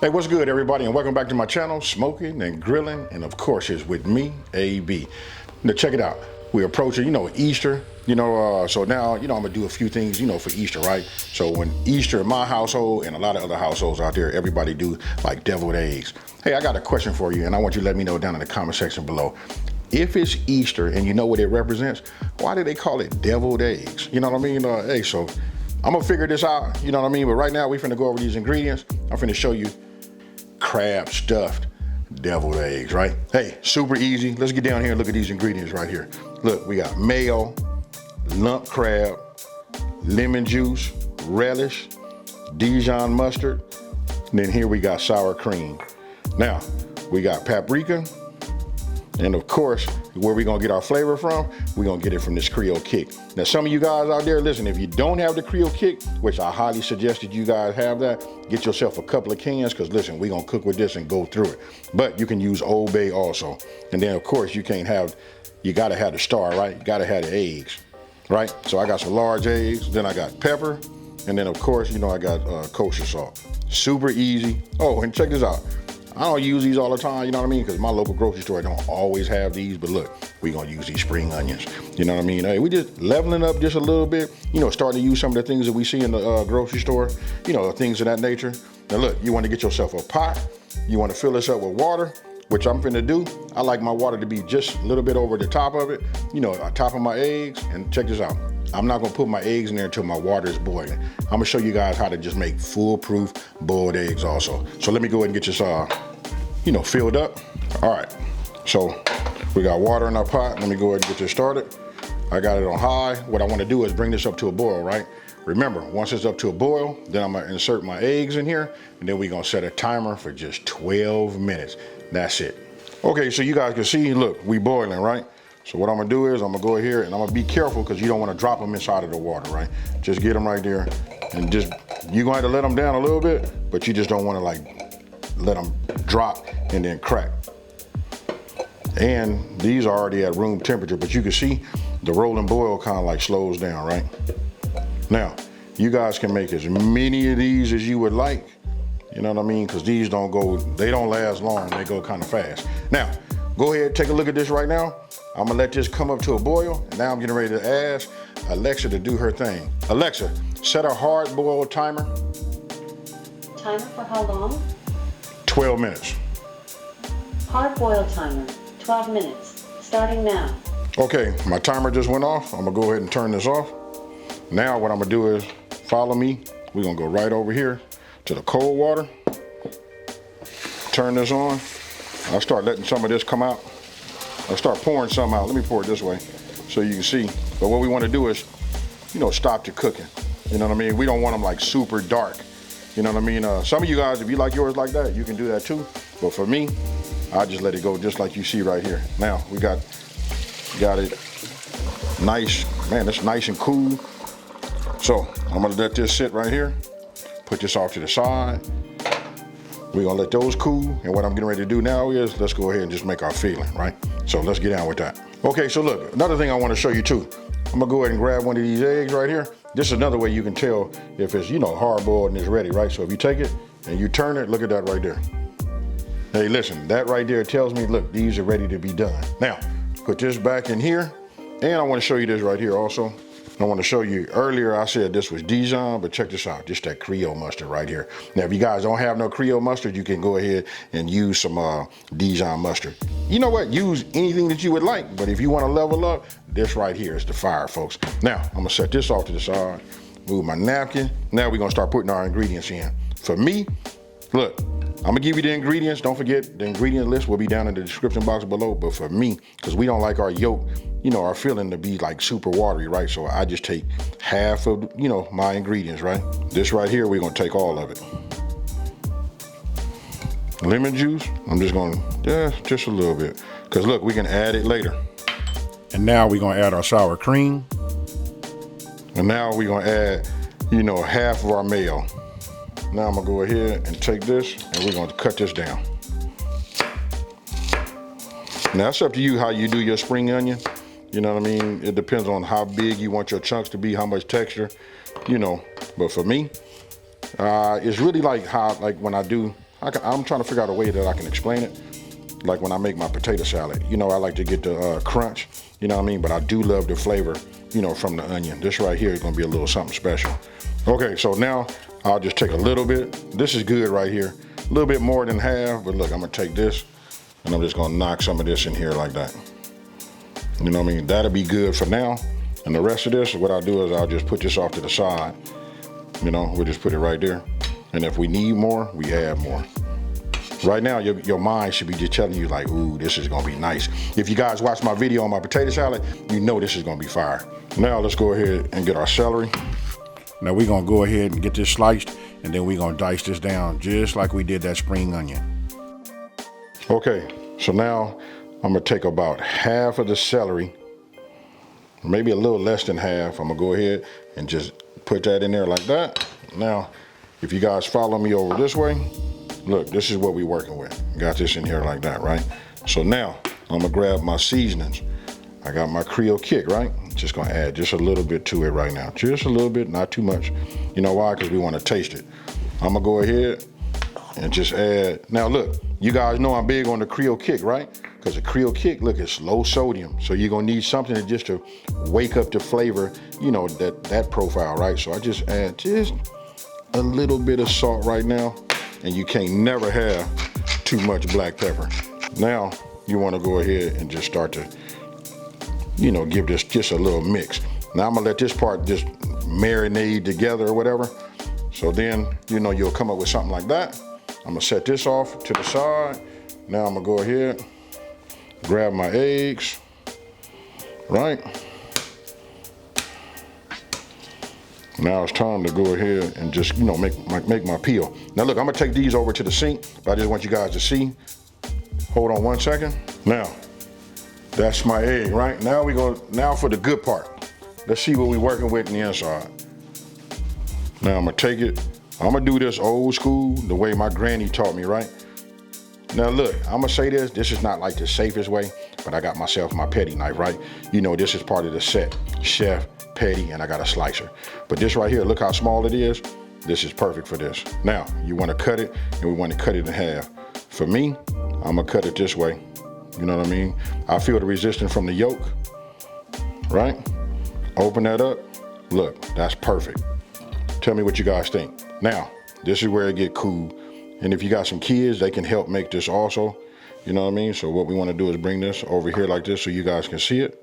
Hey, what's good, everybody, and welcome back to my channel, Smoking and Grilling, and of course, it's with me, AB. Now, check it out. We're approaching, Easter, so now, I'm gonna do a few things, for Easter, right? So when Easter in my household and a lot of other households out there, everybody do like deviled eggs. Hey, I got a question for you, and I want you to let me know down in the comment section below. If it's Easter and you know what it represents, why do they call it deviled eggs? You know what I mean? Hey, so I'm gonna figure this out, you know what I mean? But right now, we finna go over these ingredients. I'm finna show you crab stuffed deviled eggs, right? Hey, super easy. Let's get down here and look at these ingredients right here. Look, we got mayo, lump crab, lemon juice, relish, Dijon mustard, and then here we got sour cream. Now, we got paprika, and of course, where we gonna get our flavor from, we're gonna get it from this Creole Kick. Now, some of you guys out there, listen, if you don't have the Creole Kick, which I highly suggest that you guys have that, get yourself a couple of cans, because listen, we're gonna cook with this and go through it. But you can use Old Bay also. And then of course, you gotta have the star, right? You gotta have the eggs, right? So I got some large eggs, then I got pepper, and then of course, I got kosher salt. Super easy. Oh, and check this out. I don't use these all the time, you know what I mean? Because my local grocery store don't always have these, but look, we're gonna use these spring onions. You know what I mean? Hey, we just leveling up just a little bit, starting to use some of the things that we see in the grocery store, things of that nature. Now look, you wanna get yourself a pot, you wanna fill this up with water, which I'm finna do. I like my water to be just a little bit over the top of it, on top of my eggs, and check this out. I'm not gonna put my eggs in there until my water is boiling. I'm gonna show you guys how to just make foolproof boiled eggs also. So let me go ahead and get this, filled up. All right, so we got water in our pot. Let me go ahead and get this started. I got it on high. What I wanna do is bring this up to a boil, right? Remember, once it's up to a boil, then I'm gonna insert my eggs in here, and then we're gonna set a timer for just 12 minutes. That's it. Okay, so you guys can see, look, we boiling, right? So what I'm gonna do is I'm gonna go here and I'm gonna be careful because you don't wanna drop them inside of the water, right? Just get them right there and you're gonna have to let them down a little bit, but you just don't wanna let them drop and then crack. And these are already at room temperature, but you can see the rolling boil kind of slows down, right? Now, you guys can make as many of these as you would like, you know what I mean? Because these they don't last long, they go kind of fast. Now, go ahead, take a look at this right now. I'm gonna let this come up to a boil, and now I'm getting ready to ask Alexa to do her thing. Alexa, set a hard boil timer. Timer for how long? 12 minutes. Hard boil timer, 12 minutes, starting now. Okay, my timer just went off. I'm gonna go ahead and turn this off. Now what I'm gonna do is, follow me. We're gonna go right over here to the cold water. Turn this on. I'll start letting some of this come out. I'll start pouring some out. Let me pour it this way so you can see. But what we want to do is, stop the cooking. You know what I mean? We don't want them super dark. You know what I mean? Some of you guys, if you like yours like that, you can do that too. But for me, I just let it go just like you see right here. Now we got it nice. Man, it's nice and cool. So I'm gonna let this sit right here. Put this off to the side. We're gonna let those cool, and what I'm getting ready to do now is, let's go ahead and just make our filling, right? So let's get down with that. Okay, so look, another thing I wanna show you too. I'm gonna go ahead and grab one of these eggs right here. This is another way you can tell if it's, hard boiled and it's ready, right? So if you take it and you turn it, look at that right there. Hey, listen, that right there tells me, look, these are ready to be done. Now, put this back in here, and I wanna show you this right here also. I want to show you, earlier I said this was Dijon, but check this out, just that Creole mustard right here. Now, if you guys don't have no Creole mustard, you can go ahead and use some Dijon mustard. You know what, use anything that you would like, but if you want to level up, this right here is the fire, folks. Now, I'm gonna set this off to the side, move my napkin. Now we're gonna start putting our ingredients in. For me, look, I'm gonna give you the ingredients. Don't forget, the ingredient list will be down in the description box below, but for me, because we don't like our yolk, our filling to be super watery, right? So I just take half of, my ingredients, right? This right here, we're gonna take all of it. Lemon juice, I'm just gonna, just a little bit. Because look, we can add it later. And now we're gonna add our sour cream. And now we're gonna add, half of our mayo. Now I'm gonna go ahead and take this and we're gonna cut this down. Now it's up to you how you do your spring onion. You know what I mean? It depends on how big you want your chunks to be, how much texture, but for me, it's really like when I do I'm trying to figure out a way that I can explain it. Like when I make my potato salad, you know, I like to get the crunch, you know what I mean? But I do love the flavor, you know, from the onion. This right here is gonna be a little something special. Okay, so now I'll just take a little bit. This is good right here. A little bit more than half, but look, I'm gonna take this and I'm just gonna knock some of this in here like that. You know what I mean? That'll be good for now. And the rest of this, what I'll do is I'll just put this off to the side. You know, we'll just put it right there. And if we need more, we add more. Right now, your mind should be just telling you like, ooh, this is gonna be nice. If you guys watch my video on my potato salad, you know this is gonna be fire. Now let's go ahead and get our celery. Now we're gonna go ahead and get this sliced, and then we're gonna dice this down just like we did that spring onion. Okay, so now I'm gonna take about half of the celery, maybe a little less than half. I'm gonna go ahead and just put that in there like that. Now, if you guys follow me over this way, look, this is what we're working with. Got this in here like that, right? So now I'm gonna grab my seasonings. I got my Creole Kick, right? Just gonna add just a little bit to it right now. Just a little bit, not too much. You know why? Because we wanna taste it. I'm gonna go ahead and just add. Now look, you guys know I'm big on the Creole Kick, right? Because the Creole Kick, look, it's low sodium. So you're gonna need something to wake up the flavor, you know, that profile, right? So I just add just a little bit of salt right now. And you can't never have too much black pepper. Now you want to go ahead and just start to, you know, give this just a little mix. Now I'm gonna let this part just marinate together or whatever. So then, you know, you'll come up with something like that. I'm gonna set this off to the side. Now I'm gonna go ahead, grab my eggs, right? Now it's time to go ahead and just, you know, make my peel. Now look, I'm gonna take these over to the sink, but I just want you guys to see. Hold on 1 second. Now, that's my egg, right? Now for the good part. Let's see what we're working with in the inside. Now I'm gonna take it. I'm gonna do this old school, the way my granny taught me, right? Now look, I'm gonna say this is not like the safest way, but I got myself my petty knife, right? You know, this is part of the set. Chef, petty, and I got a slicer. But this right here, look how small it is. This is perfect for this. Now, you wanna cut it, and we wanna cut it in half. For me, I'm gonna cut it this way. You know what I mean? I feel the resistance from the yolk, right? Open that up. Look, that's perfect. Tell me what you guys think. Now, this is where it get cool. And if you got some kids, they can help make this also. You know what I mean? So what we wanna do is bring this over here like this so you guys can see it.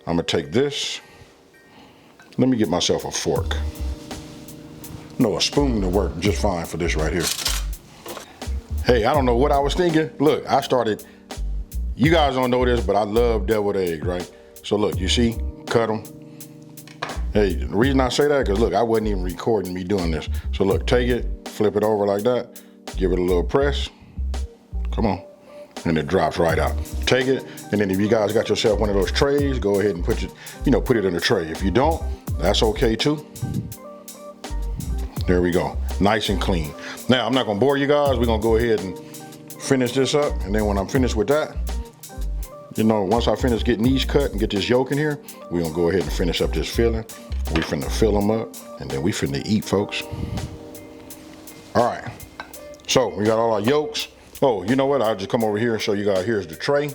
I'm gonna take this. Let me get myself a fork. No, a spoon to work just fine for this right here. Hey, I don't know what I was thinking. Look, you guys don't know this, but I love deviled eggs, right? So look, you see, cut them. Hey, the reason I say that, because look, I wasn't even recording me doing this. So look, take it, flip it over like that, give it a little press. Come on. And it drops right out. Take it, and then if you guys got yourself one of those trays, go ahead and put it in a tray. If you don't, that's okay too. There we go, nice and clean. Now, I'm not gonna bore you guys. We're gonna go ahead and finish this up, and then when I'm finished with that, you know, once I finish getting these cut and get this yolk in here, we're gonna go ahead and finish up this filling. We finna fill them up, and then we finna eat, folks. All right, so we got all our yolks. Oh, you know what? I'll just come over here and show you guys. Here's the tray.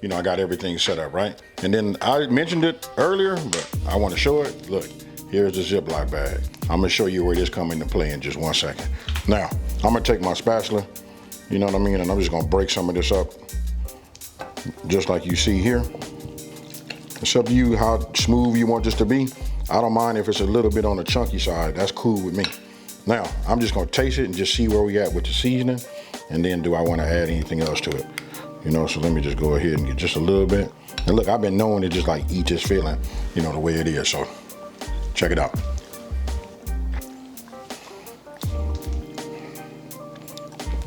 You know, I got everything set up, right? And then I mentioned it earlier, but I want to show it. Look, here's the Ziploc bag. I'm gonna show you where this comes into play in just 1 second. Now, I'm gonna take my spatula, you know what I mean? And I'm just gonna break some of this up, just like you see here. It's up to you how smooth you want this to be. I don't mind if it's a little bit on the chunky side. That's cool with me. Now, I'm just gonna taste it and just see where we at with the seasoning. And then do I wanna add anything else to it? You know, so let me just go ahead and get just a little bit. And look, I've been knowing to just like eat this filling, you know, the way it is. So check it out.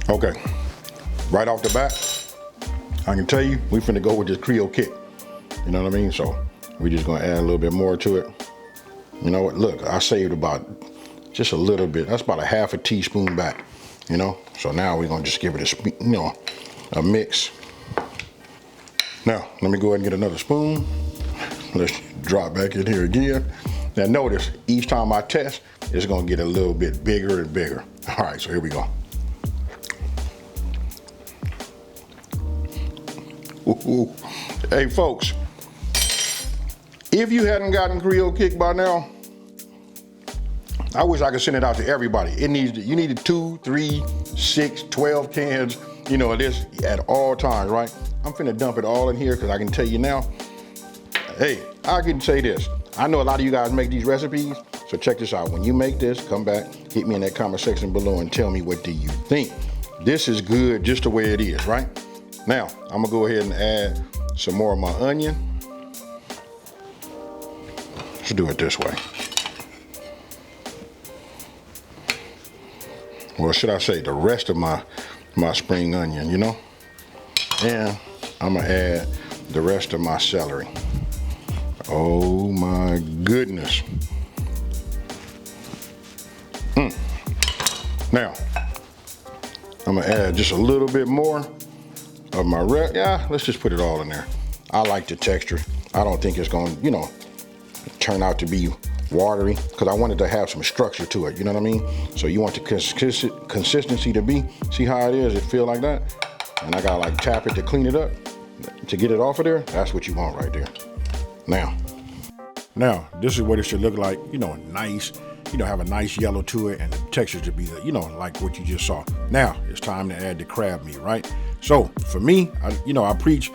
Okay, right off the bat, I can tell you, we finna go with this Creole Kick. You know what I mean? So we just gonna add a little bit more to it. You know what, look, I saved about just a little bit. That's about a half a teaspoon back, you know? So now we're gonna just give it a mix. Now, let me go ahead and get another spoon. Let's drop back in here again. Now notice, each time I test, it's gonna get a little bit bigger and bigger. All right, so here we go. Hey folks, if you hadn't gotten Creole Kick by now, I wish I could send it out to everybody. You need 2, 3, 6, 12 cans, you know, of this at all times, right? I'm finna dump it all in here because I can tell you now, hey, I can say this. I know a lot of you guys make these recipes, so check this out. When you make this, come back, hit me in that comment section below and tell me what do you think. This is good just the way it is, right? Now, I'm gonna go ahead and add some more of my onion. Let's do it this way. Or should I say the rest of my spring onion, you know? And I'm gonna add the rest of my celery. Oh my goodness. Now, I'm gonna add just a little bit more of my let's just put it all in there. I like the texture. I don't think it's gonna, you know, turn out to be watery because I wanted to have some structure to it, you know what I mean? So you want the consistency to be, see how it is, it feel like that? And I gotta like tap it to clean it up, to get it off of there. That's what you want right there. Now, this is what it should look like, you know, nice, you know, have a nice yellow to it and the texture to be, you know, like what you just saw. Now, it's time to add the crab meat, right? So, for me, I preach,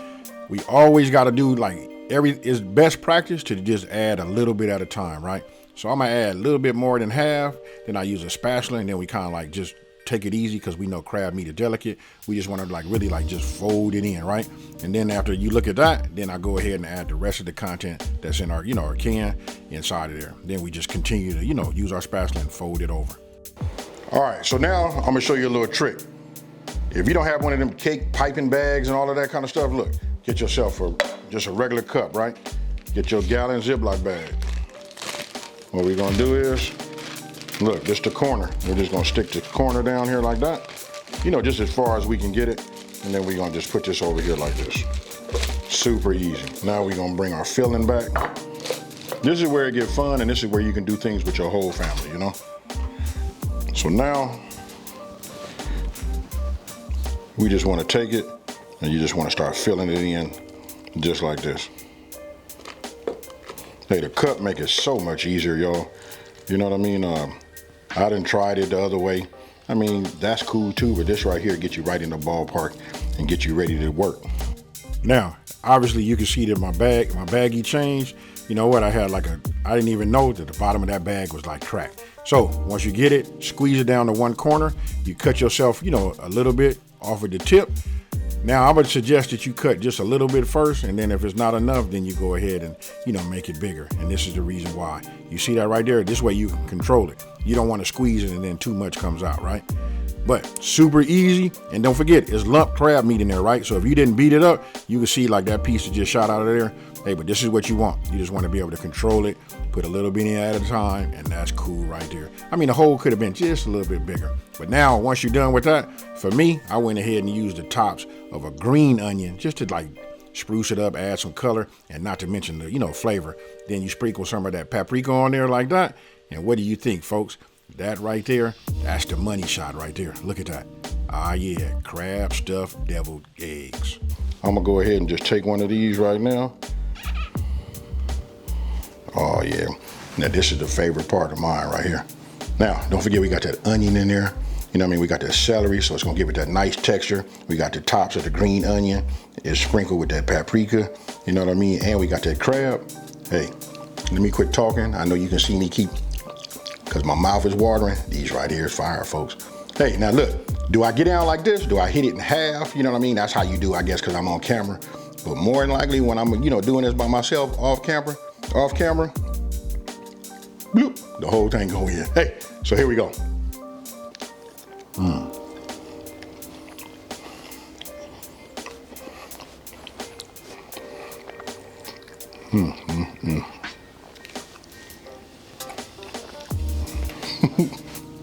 we always got to do like, it's best practice to just add a little bit at a time, right? So I'm gonna add a little bit more than half, then I use a spatula, and then we kind of like just take it easy because we know crab meat is delicate. We just want to like really like just fold it in, right? And then after you look at that, then I go ahead and add the rest of the content that's in our, you know, our can inside of there. Then we just continue to, you know, use our spatula and fold it over. All right, so now I'm gonna show you a little trick. If you don't have one of them cake piping bags and all of that kind of stuff, look, get yourself just a regular cup, right? Get your gallon Ziploc bag. What we're gonna do is, look, just the corner. We're just gonna stick the corner down here like that. You know, just as far as we can get it. And then we're gonna just put this over here like this. Super easy. Now we're gonna bring our filling back. This is where it gets fun, and this is where you can do things with your whole family, you know? So now, we just wanna take it, and you just wanna start filling it in just like this. Hey, the cup make it so much easier, y'all. You know what I mean? I done tried it the other way. I mean, that's cool too, but this right here gets you right in the ballpark and get you ready to work. Now, obviously you can see that my baggie changed. You know what, I didn't even know that the bottom of that bag was like cracked. So once you get it, squeeze it down to one corner. You cut yourself, you know, a little bit off of the tip. Now, I would suggest that you cut just a little bit first, and then if it's not enough, then you go ahead and, you know, make it bigger. And this is the reason why. You see that right there? This way you can control it. You don't want to squeeze it and then too much comes out, right? But super easy, and don't forget, it's lump crab meat in there, right? So if you didn't beat it up, you can see like that piece that just shot out of there. Hey, but this is what you want. You just want to be able to control it, put a little bit in at a time, and that's cool right there. I mean, the hole could have been just a little bit bigger. But now, once you're done with that, for me, I went ahead and used the tops of a green onion just to like spruce it up, add some color, and not to mention the, you know, flavor. Then you sprinkle some of that paprika on there like that. And what do you think, folks? That right there, that's the money shot right there. Look at that. Ah, yeah, crab stuffed deviled eggs. I'm gonna go ahead and just take one of these right now. Oh yeah, now this is the favorite part of mine right here. Now, don't forget we got that onion in there. You know what I mean? We got that celery, so it's gonna give it that nice texture. We got the tops of the green onion. It's sprinkled with that paprika. You know what I mean? And we got that crab. Hey, let me quit talking. I know you can see me because my mouth is watering. These right here is fire, folks. Hey, now look, do I get down like this? Do I hit it in half? You know what I mean? That's how you do, I guess, because I'm on camera. But more than likely, when I'm, you know, doing this by myself off camera, bloop, the whole thing go in. Hey, so here we go.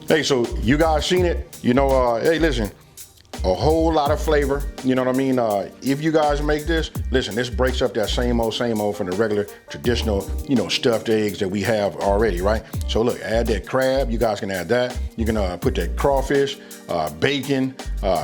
Hey, so you guys seen it? You know, hey, listen, a whole lot of flavor. You know what I mean? If you guys make this, listen, this breaks up that same old from the regular traditional, you know, stuffed eggs that we have already, right? So look, add that crab. You guys can add that. You can put that crawfish, bacon,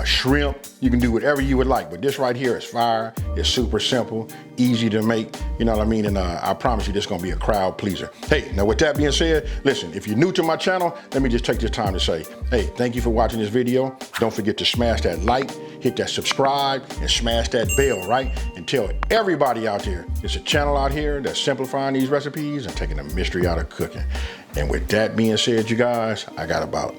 shrimp. You can do whatever you would like, but this right here is fire. It's super simple, easy to make, you know what I mean? And I promise you this is gonna be a crowd pleaser. Hey, now with that being said, listen, if you're new to my channel, let me just take this time to say, hey, thank you for watching this video. Don't forget to smash that like, hit that subscribe, and smash that bell, right? And tell everybody out there, there's a channel out here that's simplifying these recipes and taking the mystery out of cooking. And with that being said, you guys, I got about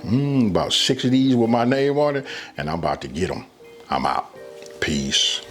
6 of these with my name on it, and I'm about to get them. I'm out. Peace.